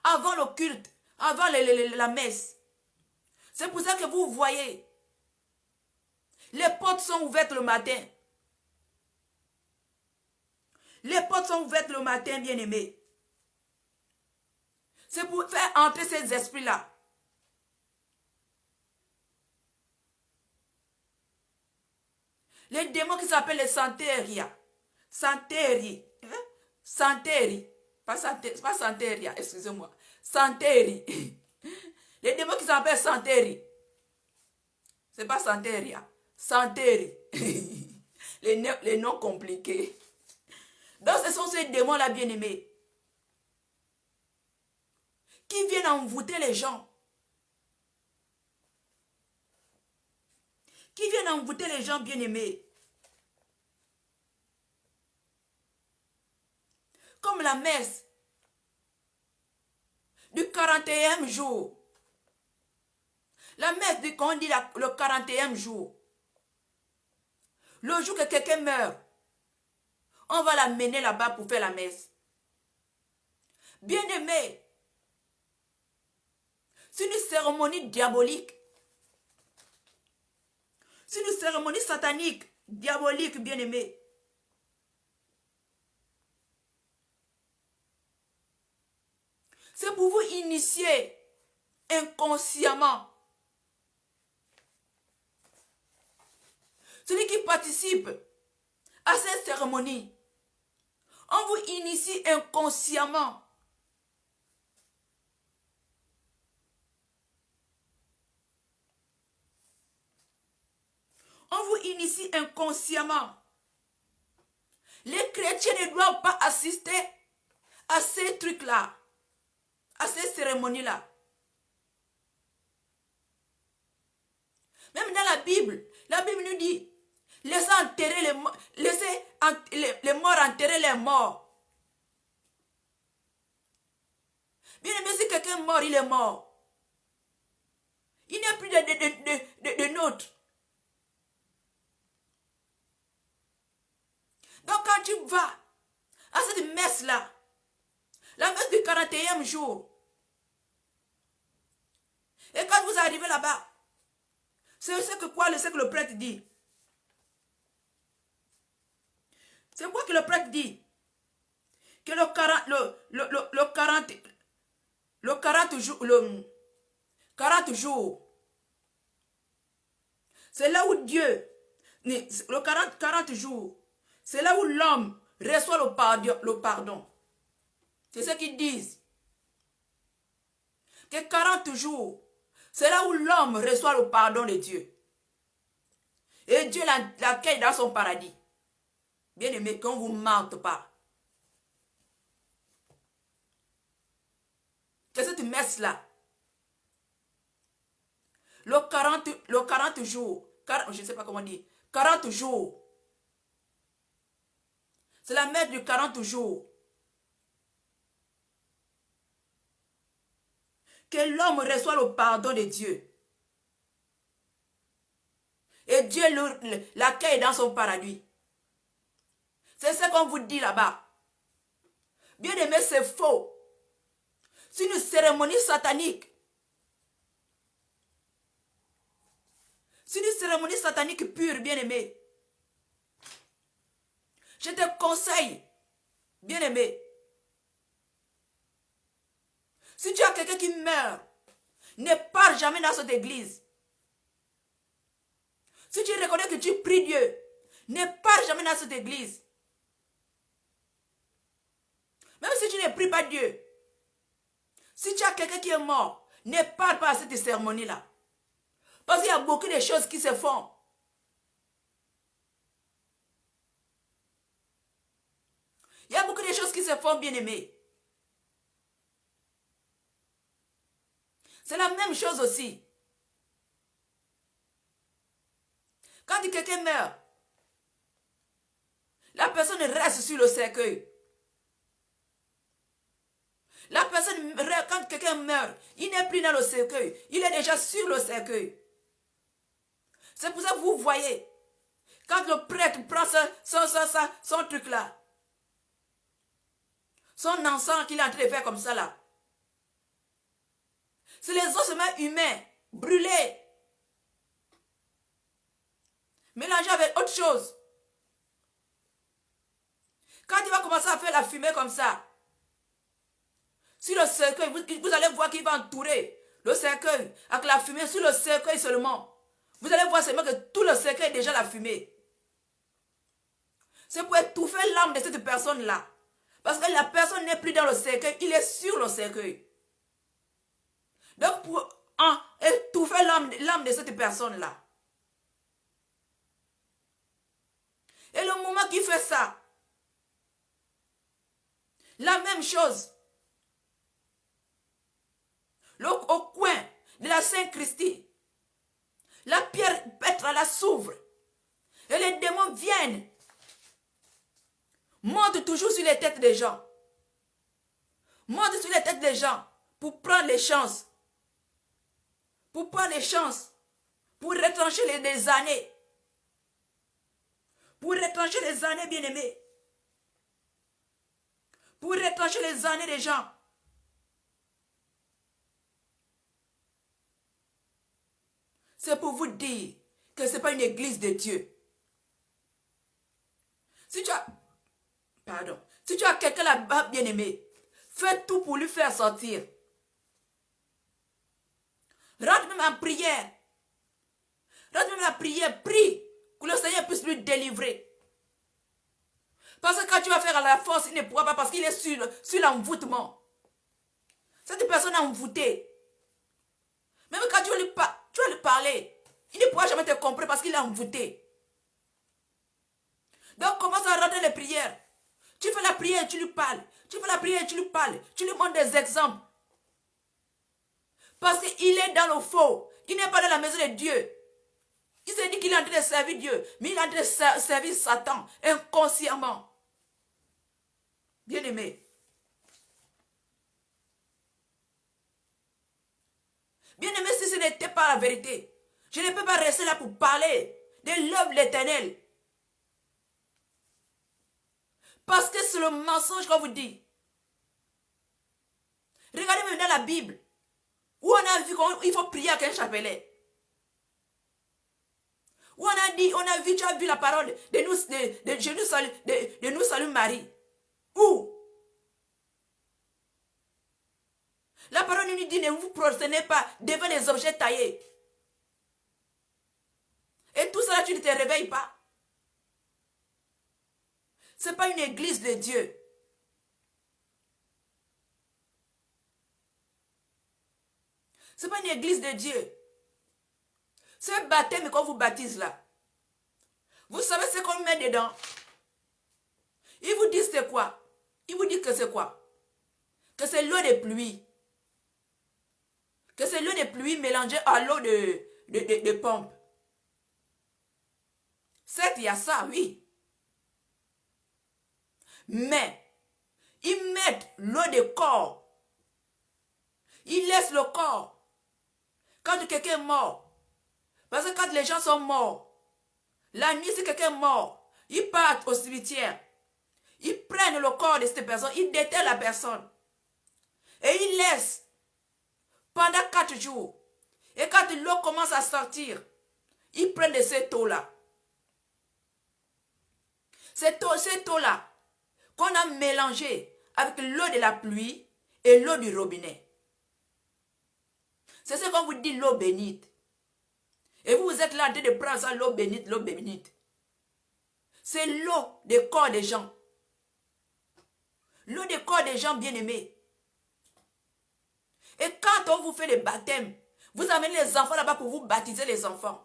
avant le culte, avant la messe. C'est pour ça que vous voyez, les portes sont ouvertes le matin. Les portes sont ouvertes le matin, bien-aimés. C'est pour faire entrer ces esprits-là. Les démons qui s'appellent les Santeria. Santeri. Santeri. Pas Santeria, excusez-moi. Santeri. Les démons qui s'appellent Santeri. C'est pas Santeria. Santeri. Les noms compliqués. Donc ce sont ces démons-là, bien-aimés, qui viennent envoûter les gens. Qui viennent envoûter les gens, bien-aimés. Comme la messe du 41e jour. La messe du, quand on dit le 41e jour. Le jour que quelqu'un meurt, on va l'amener là-bas pour faire la messe. Bien-aimé, c'est une cérémonie diabolique. C'est une cérémonie satanique, diabolique, bien-aimé. C'est pour vous initier inconsciemment. Celui qui participe à cette cérémonie, on vous initie inconsciemment. On vous initie inconsciemment. Les chrétiens ne doivent pas assister à ces trucs-là, à ces cérémonies-là. Même dans la Bible nous dit, laissez enterrer les morts enterrer les morts. Bien aimé, si quelqu'un est mort, il est mort. Il n'y a plus de nôtre. Donc quand tu vas à cette messe-là, la messe du 41e jour, et quand vous arrivez là-bas, c'est ce que le prêtre dit. C'est quoi que le prêtre dit? Que le 40 jours, c'est là où Dieu, le 40 jours, c'est là où l'homme reçoit le pardon. C'est ce qu'ils disent. Que 40 jours, c'est là où l'homme reçoit le pardon de Dieu. Et Dieu l'accueille dans son paradis. Bien aimé, qu'on ne vous mente pas. Que cette messe-là, le 40 jours, je ne sais pas comment dire, 40 jours, c'est la messe du 40 jours. Que l'homme reçoit le pardon de Dieu. Et Dieu l'accueille dans son paradis. C'est ce qu'on vous dit là-bas. Bien aimé, c'est faux. C'est une cérémonie satanique. C'est une cérémonie satanique pure, bien aimé. Je te conseille, bien aimé, si tu as quelqu'un qui meurt, ne pars jamais dans cette église. Si tu reconnais que tu pries Dieu, ne pars jamais dans cette église. Même si tu ne pries pas Dieu, si tu as quelqu'un qui est mort, ne pars pas à cette cérémonie-là. Parce qu'il y a beaucoup de choses qui se font. Il y a beaucoup de choses qui se font, bien aimés. C'est la même chose aussi. Quand quelqu'un meurt, la personne reste sur le cercueil. La personne, quand quelqu'un meurt, il n'est plus dans le cercueil. Il est déjà sur le cercueil. C'est pour ça que vous voyez, quand le prêtre prend son truc là, son encens qu'il est en train de faire comme ça là, c'est les ossements humains brûlés, mélangés avec autre chose. Quand il va commencer à faire la fumée comme ça, sur le cercueil, vous allez voir qu'il va entourer le cercueil avec la fumée sur le cercueil seulement. Vous allez voir seulement que tout le cercueil est déjà la fumée. C'est pour étouffer l'âme de cette personne-là. Parce que la personne n'est plus dans le cercueil, il est sur le cercueil. Donc pour étouffer l'âme de cette personne-là. Et le moment qu'il fait ça, la même chose. Au coin de la Saint-Christie, la pierre pétrale s'ouvre. Et les démons viennent. Montent toujours sur les têtes des gens. Montent sur les têtes des gens pour prendre les chances. Pour prendre les chances. Pour retrancher les années. Pour retrancher les années, bien-aimés. Pour retrancher les années des gens. C'est pour vous dire que ce n'est pas une église de Dieu. Si tu as quelqu'un là-bas, bien-aimé, fais tout pour lui faire sortir. Rentre même en prière. Rentre même en prière, prie, que le Seigneur puisse lui délivrer. Parce que quand tu vas faire à la force, il ne pourra pas parce qu'il est sur l'envoûtement. Cette personne est envoûtée. Même quand tu vas lui parler, il ne pourra jamais te comprendre parce qu'il est envoûté. Donc commence à rentrer les prières. Tu fais la prière et tu lui parles. Tu fais la prière et tu lui parles. Tu lui montres des exemples. Parce qu'il est dans le faux. Il n'est pas dans la maison de Dieu. Il s'est dit qu'il est en train de servir Dieu, mais il est en train de servir Satan inconsciemment. Bien-aimé. Bien-aimé, si ce n'était pas la vérité, je ne peux pas rester là pour parler de l'œuvre de l'Éternel. Parce que c'est le mensonge qu'on vous dit. Regardez même dans la Bible, où on a vu qu'il faut prier avec un chapelet. Où on a dit, tu as vu la parole de nous salue Marie. Où? La parole nous dit, ne vous prosternez pas devant les objets taillés. Et tout cela, tu ne te réveilles pas. Ce n'est pas une église de Dieu. Ce n'est pas une église de Dieu. Ce baptême qu'on vous baptise là. Vous savez ce qu'on met dedans? Ils vous disent c'est quoi? Ils vous disent que c'est quoi? Que c'est l'eau de pluie. Que c'est l'eau de pluie mélangée à l'eau de pompe. Certes, il y a ça, oui. Mais, ils mettent l'eau de corps. Ils laissent le corps. Quand quelqu'un est mort, parce que quand les gens sont morts, la nuit, si quelqu'un est mort, ils partent au cimetière. Ils prennent le corps de cette personne, ils déterrent la personne. Et ils laissent pendant 4 jours. Et quand l'eau commence à sortir, ils prennent de cette eau-là. Cette eau-là qu'on a mélangée avec l'eau de la pluie et l'eau du robinet. C'est ce qu'on vous dit, l'eau bénite. Et vous êtes là en train de prendre ça, l'eau bénite, l'eau bénite. C'est l'eau des corps des gens. L'eau des corps des gens bien-aimés. Et quand on vous fait les baptêmes, vous amenez les enfants là-bas pour vous baptiser les enfants.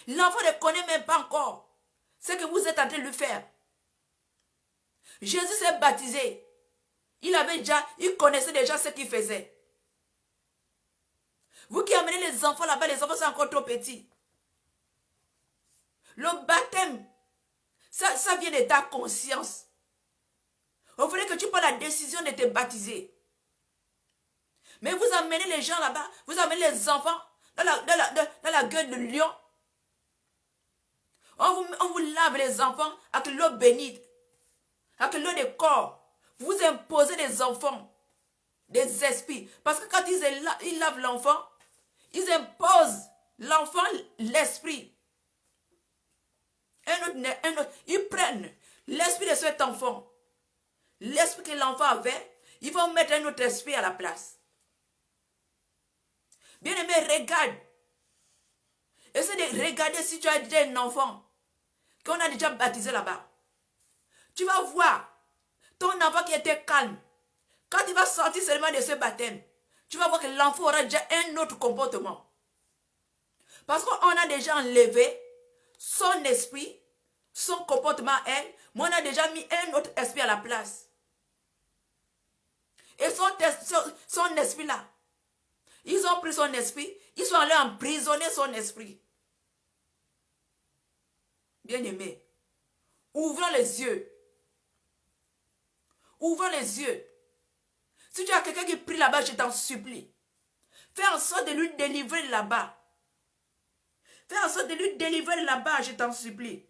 L'enfant ne connaît même pas encore ce que vous êtes en train de lui faire. Jésus s'est baptisé. Il connaissait déjà ce qu'il faisait. Vous qui amenez les enfants là-bas, les enfants sont encore trop petits. Le baptême, ça vient de ta conscience. Il faudrait que tu prennes la décision de te baptiser. Mais vous amenez les gens là-bas, vous amenez les enfants dans la gueule de lion. On vous lave les enfants avec l'eau bénite, avec l'eau de corps. Vous imposez des enfants, des esprits. Parce que quand ils lavent l'enfant, ils imposent l'enfant l'esprit. Un autre, ils prennent l'esprit de cet enfant. L'esprit que l'enfant avait, ils vont mettre un autre esprit à la place. Bien-aimé, regarde. Essaie de regarder si tu as déjà un enfant qu'on a déjà baptisé là-bas. Tu vas voir ton enfant qui était calme. Quand il va sortir seulement de ce baptême, tu vas voir que l'enfant aura déjà un autre comportement. Parce qu'on a déjà enlevé son esprit, son comportement à elle, mais on a déjà mis un autre esprit à la place. Et son esprit là, ils ont pris son esprit, ils sont allés emprisonner son esprit. Bien-aimé, ouvrons les yeux. Ouvrons les yeux. Si tu as quelqu'un qui prie là-bas, je t'en supplie. Fais en sorte de lui délivrer là-bas. Fais en sorte de lui délivrer là-bas, je t'en supplie.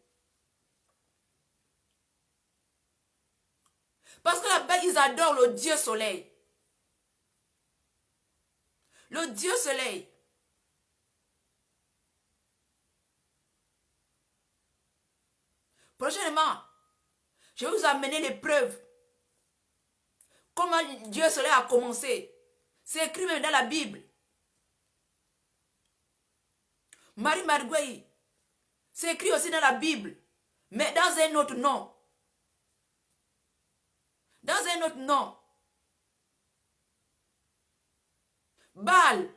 Parce que là-bas, ils adorent le Dieu soleil. Le Dieu soleil. Prochainement, je vais vous amener les preuves. Comment Dieu soleil a commencé. C'est écrit même dans la Bible. Marie Marguerite. C'est écrit aussi dans la Bible. Mais dans un autre nom. Dans un autre nom. Baal.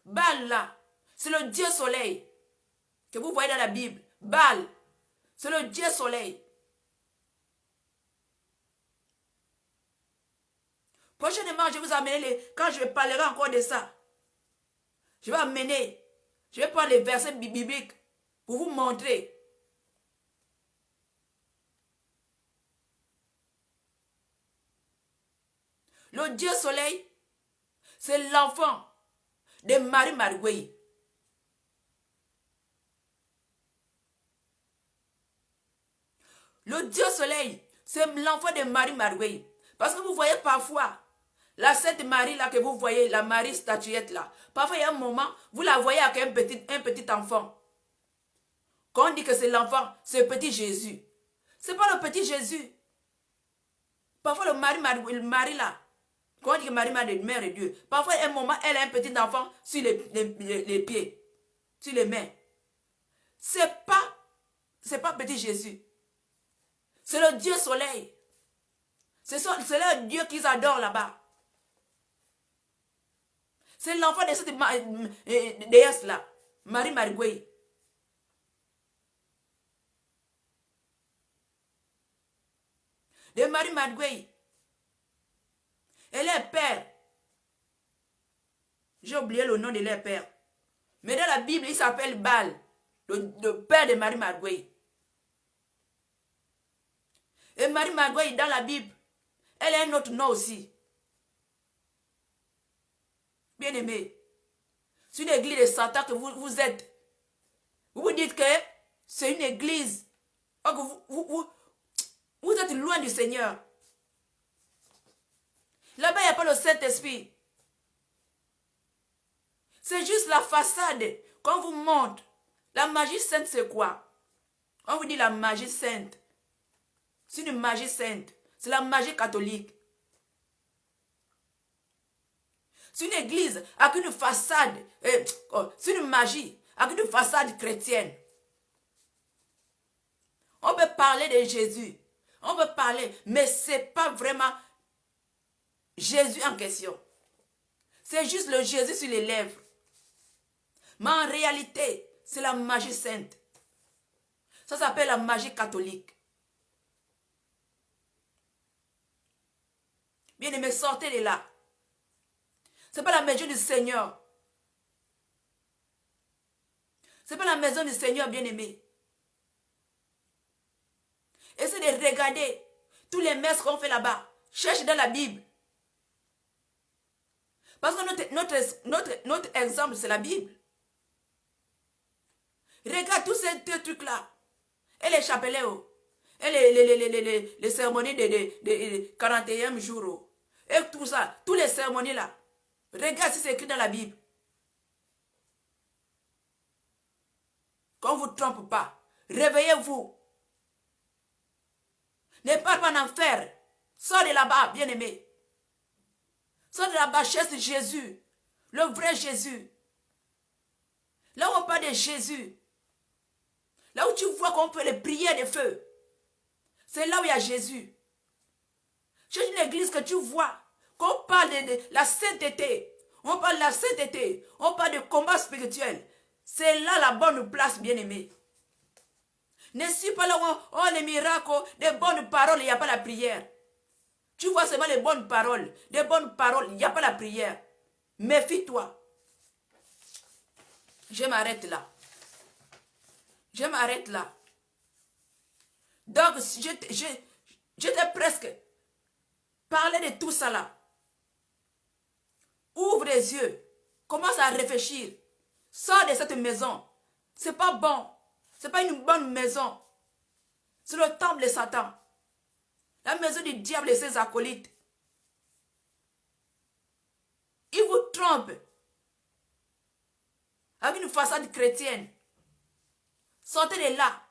Baal là. C'est le Dieu soleil. Que vous voyez dans la Bible. Baal. C'est le Dieu soleil. Prochainement, je vais vous amener quand je parlerai encore de ça. Je vais amener Je vais prendre les versets bibliques pour vous montrer. Le Dieu soleil, c'est l'enfant de Marie Marguerite. Le Dieu soleil, c'est l'enfant de Marie Marguerite. Parce que vous voyez parfois, la Sainte Marie là que vous voyez, la Marie statuette là, parfois il y a un moment, vous la voyez avec un petit enfant. Quand on dit que c'est l'enfant, c'est le petit Jésus. Ce n'est pas le petit Jésus. Parfois le Marie là, quand on dit que Marie, mère de Dieu, parfois à un moment, elle a un petit enfant sur les pieds, sur les mains. C'est pas petit Jésus. C'est le Dieu soleil. C'est le Dieu qu'ils adorent là-bas. C'est l'enfant de cette déesse là, Marie Marguerite. De Marie Marguerite. Elle est père. J'ai oublié le nom de leur père. Mais dans la Bible, il s'appelle Baal, le père de Marie Marguerite. Et Marie Marguerite, dans la Bible, elle a un autre nom aussi. Bien aimé. C'est une église de Satan que vous êtes. Vous vous dites que c'est une église. Vous êtes loin du Seigneur. Là-bas, il n'y a pas le Saint-Esprit. C'est juste la façade. Quand on vous montre, la magie sainte, c'est quoi? On vous dit la magie sainte. C'est une magie sainte. C'est la magie catholique. C'est une église avec une façade. C'est une magie avec une façade chrétienne. On peut parler de Jésus. On peut parler, mais ce n'est pas vraiment Jésus en question. C'est juste le Jésus sur les lèvres. Mais en réalité, c'est la magie sainte. Ça s'appelle la magie catholique. Bien aimé, sortez de là. Ce n'est pas la maison du Seigneur. Ce n'est pas la maison du Seigneur, bien aimé. Essayez de regarder tous les messes qu'on fait là-bas. Cherche dans la Bible. Parce que notre exemple, c'est la Bible. Regarde tous ces deux trucs-là. Et les chapelets. Et les cérémonies de 41e jour. Et tout ça. Tous les cérémonies-là. Regarde si c'est écrit dans la Bible. Qu'on ne vous trompe pas. Réveillez-vous. Ne pars pas en enfer. Sors de là-bas, bien-aimé. Sors de là-bas, cherche Jésus. Le vrai Jésus. Là où on parle de Jésus. Là où tu vois qu'on peut les prières de feu. C'est là où il y a Jésus. Cherche une église que tu vois. Qu'on parle de la sainteté. On parle de la sainteté. On parle de combat spirituel. C'est là la bonne place, bien-aimé. Ne suis pas là où on les miracles, des bonnes paroles, il n'y a pas la prière. Tu vois seulement les bonnes paroles. Des bonnes paroles, il n'y a pas la prière. Méfie-toi. Je m'arrête là. Je m'arrête là. Donc, je t'ai presque parlé de tout ça là. Ouvre les yeux. Commence à réfléchir. Sors de cette maison. C'est pas bon. C'est pas une bonne maison. C'est le temple de Satan. La maison du diable et ses acolytes. Ils vous trompent. Avec une façade chrétienne. Sortez de là.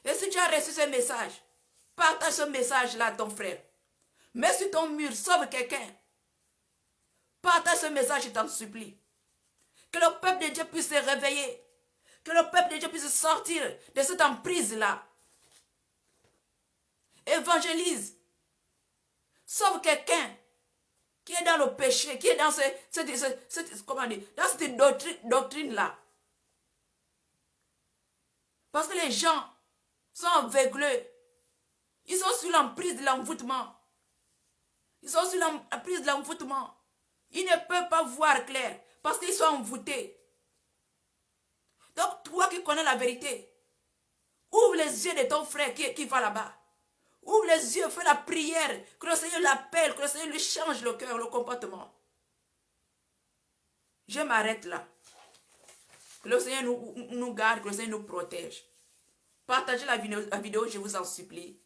Et si tu as reçu ce message, partage ce message-là à ton frère. Mets sur ton mur, sauve quelqu'un. Partage ce message, je t'en supplie. Que le peuple de Dieu puisse se réveiller. Que le peuple de Dieu puisse sortir de cette emprise-là. Évangélise. Sauve quelqu'un qui est dans le péché, qui est dans dans cette doctrine-là. Parce que les gens sont aveuglés. Ils sont sous l'emprise de l'envoûtement. Ils sont sous l'emprise de l'envoûtement. Ils ne peuvent pas voir clair. Parce qu'ils sont envoûtés. Donc, toi qui connais la vérité, ouvre les yeux de ton frère qui va là-bas. Ouvre les yeux, fais la prière, que le Seigneur l'appelle, que le Seigneur lui change le cœur, le comportement. Je m'arrête là. Que le Seigneur nous garde, que le Seigneur nous protège. Partagez la vidéo, je vous en supplie.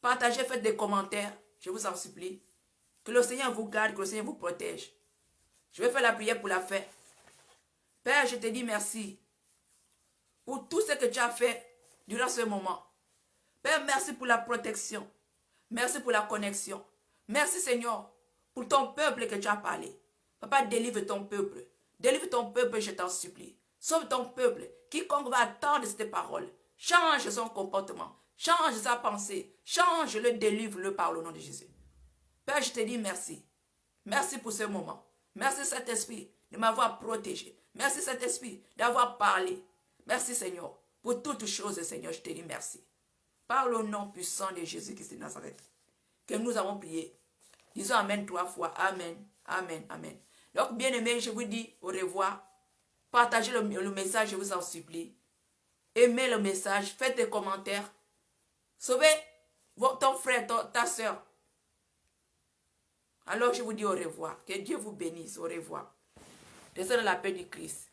Partagez, faites des commentaires, je vous en supplie. Que le Seigneur vous garde, que le Seigneur vous protège. Je vais faire la prière pour la fin. Père, je te dis merci pour tout ce que tu as fait durant ce moment. Père, merci pour la protection. Merci pour la connexion. Merci Seigneur pour ton peuple que tu as parlé. Papa, délivre ton peuple. Délivre ton peuple, je t'en supplie. Sauve ton peuple. Quiconque va attendre cette parole. Change son comportement. Change sa pensée. Change-le, délivre-le par le nom de Jésus. Père, je te dis merci. Merci pour ce moment. Merci Saint-Esprit de m'avoir protégé. Merci Saint-Esprit d'avoir parlé. Merci Seigneur pour toutes choses, Seigneur, je te dis merci. Par le nom puissant de Jésus-Christ de Nazareth, que nous avons prié. Disons Amen 3 fois. Amen, Amen, Amen. Donc, bien-aimés, je vous dis au revoir. Partagez le message, je vous en supplie. Aimez le message, faites des commentaires. Sauvez ton frère, ta soeur. Alors, je vous dis au revoir. Que Dieu vous bénisse. Au revoir. Restez dans la paix du Christ.